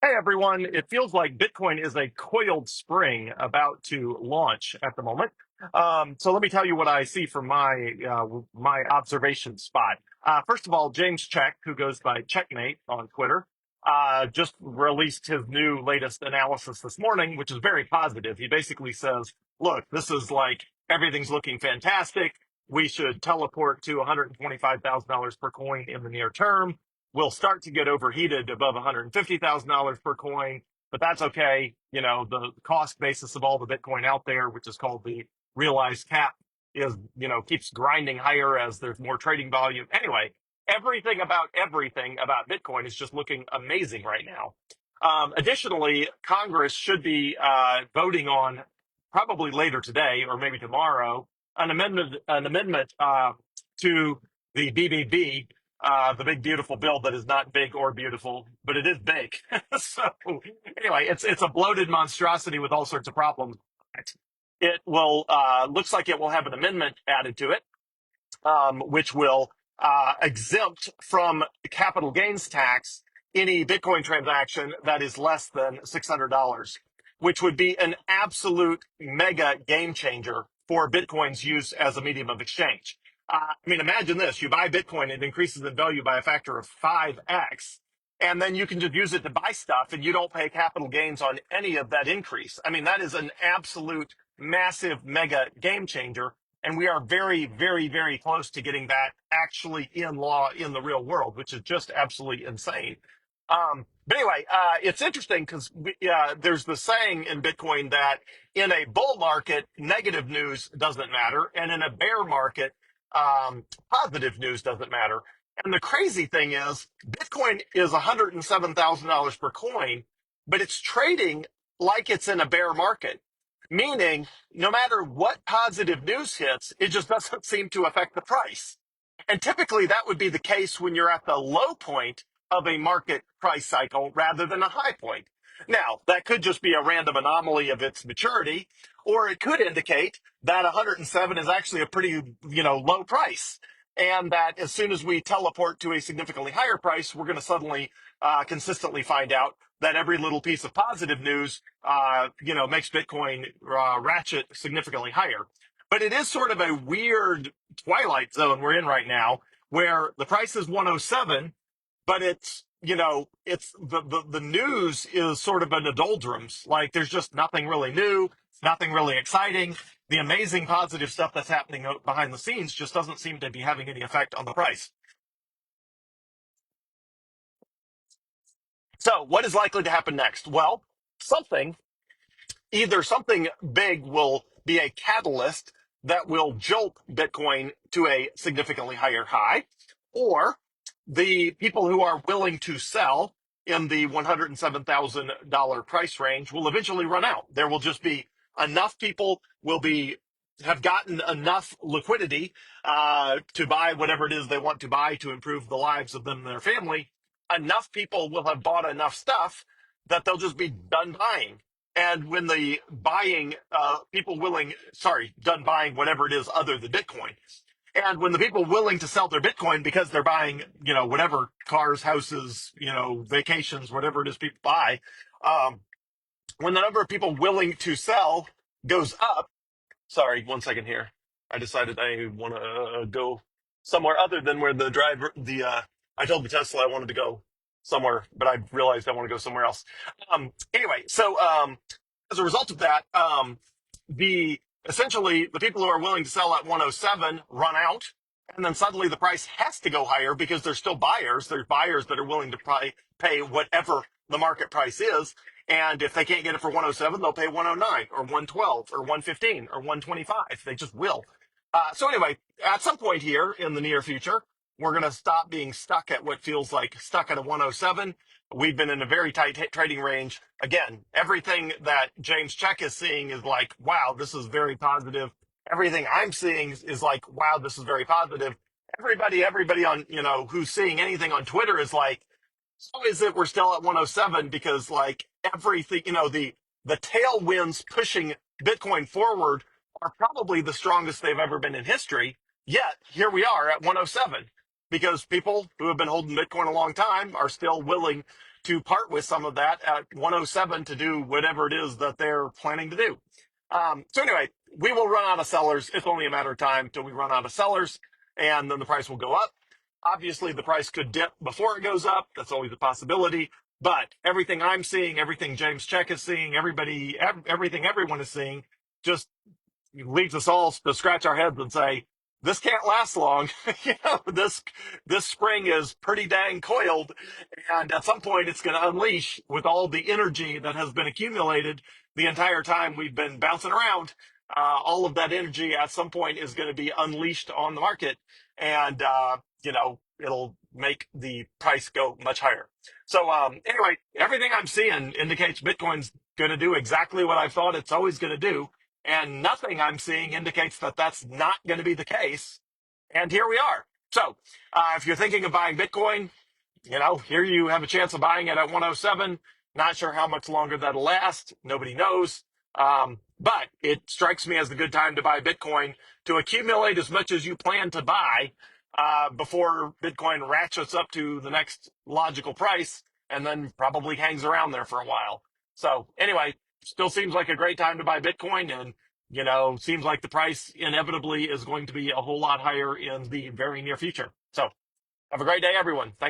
Hey everyone, it feels like Bitcoin is a coiled spring about to launch at the moment. So let me tell you what I see from my observation spot. First of all, James Check, who goes by Checkmate on Twitter, just released his new latest analysis this morning, which is very positive. He basically says, "Look, this is like everything's looking fantastic. We should teleport to $125,000 per coin in the near term. Will start to get overheated above $150,000 per coin, but that's okay. You know, the cost basis of all the Bitcoin out there, which is called the realized cap, is, keeps grinding higher as there's more trading volume. Anyway, everything about Bitcoin is just looking amazing right now. Additionally, Congress should be voting on probably later today or maybe tomorrow an amendment to the BBB, the big beautiful bill that is not big or beautiful, but it is big. So anyway, it's a bloated monstrosity with all sorts of problems. It will looks like it will have an amendment added to it, which will exempt from capital gains tax any Bitcoin transaction that is less than $600, which would be an absolute mega game changer for Bitcoin's use as a medium of exchange. I mean, imagine this. You buy Bitcoin, it increases in value by a factor of 5x, and then you can just use it to buy stuff and you don't pay capital gains on any of that increase. I mean, that is an absolute massive mega game changer. And we are very, very, very close to getting that actually in law in the real world, which is just absolutely insane. But anyway, it's interesting because there's the saying in Bitcoin that in a bull market, negative news doesn't matter, and in a bear market, positive news doesn't matter. And the crazy thing is, Bitcoin is $107,000 per coin, but it's trading like it's in a bear market, meaning no matter what positive news hits, it just doesn't seem to affect the price. And typically that would be the case when you're at the low point of a market price cycle rather than a high point. Now, that could just be a random anomaly of its maturity, or it could indicate that 107 is actually a pretty, low price. And that as soon as we teleport to a significantly higher price, we're going to suddenly consistently find out that every little piece of positive news, makes Bitcoin ratchet significantly higher. But it is sort of a weird twilight zone we're in right now, where the price is 107, but it's the news is sort of in the doldrums. Like there's just nothing really new, nothing really exciting. The amazing positive stuff that's happening behind the scenes just doesn't seem to be having any effect on the price. So what is likely to happen next? Well, something either something big will be a catalyst that will jolt Bitcoin to a significantly higher high, or the people who are willing to sell in the $107,000 price range will eventually run out. There will just be enough people will be have gotten enough liquidity to buy whatever it is they want to buy to improve the lives of them and their family. Enough people will have bought enough stuff that they'll just be done buying. And when the done buying whatever it is other than Bitcoin. And when the people willing to sell their Bitcoin because they're buying, whatever cars, houses, vacations, whatever it is people buy, um, when the number of people willing to sell goes up, sorry, one second here. I decided I want to go somewhere other than where I told the Tesla I wanted to go somewhere, but I realized I want to go somewhere else. Anyway, so as a result of that, the essentially the people who are willing to sell at 107 run out, and then suddenly the price has to go higher because there's still buyers. There's buyers that are willing to pay whatever the market price is. And if they can't get it for 107, they'll pay 109 or 112 or 115 or 125. They just will. So anyway, at some point here in the near future, we're going to stop being stuck at what feels like stuck at a 107. We've been in a very tight trading range. Again, everything that James Check is seeing is like, wow, this is very positive. Everything I'm seeing is like, wow, this is very positive. Everybody on, who's seeing anything on Twitter is like, so is it we're still at 107 because like everything, the tailwinds pushing Bitcoin forward are probably the strongest they've ever been in history. Yet here we are at 107 because people who have been holding Bitcoin a long time are still willing to part with some of that at 107 to do whatever it is that they're planning to do. So anyway, we will run out of sellers. It's only a matter of time till we run out of sellers, and then the price will go up. Obviously, the price could dip before it goes up. That's always a possibility. But everything I'm seeing, everything James Check is seeing, everything everyone is seeing, just leads us all to scratch our heads and say, this can't last long. This spring is pretty dang coiled, and at some point it's going to unleash with all the energy that has been accumulated the entire time we've been bouncing around. All of that energy at some point is going to be unleashed on the market, and it'll make the price go much higher. So anyway, everything I'm seeing indicates Bitcoin's going to do exactly what I thought it's always going to do, and nothing I'm seeing indicates that that's not going to be the case. And here we are. So if you're thinking of buying Bitcoin, here you have a chance of buying it at 107. Not sure how much longer that'll last. Nobody knows. But it strikes me as a good time to buy Bitcoin to accumulate as much as you plan to buy before Bitcoin ratchets up to the next logical price and then probably hangs around there for a while. So anyway, still seems like a great time to buy Bitcoin, and seems like the price inevitably is going to be a whole lot higher in the very near future. So have a great day, everyone. Thanks.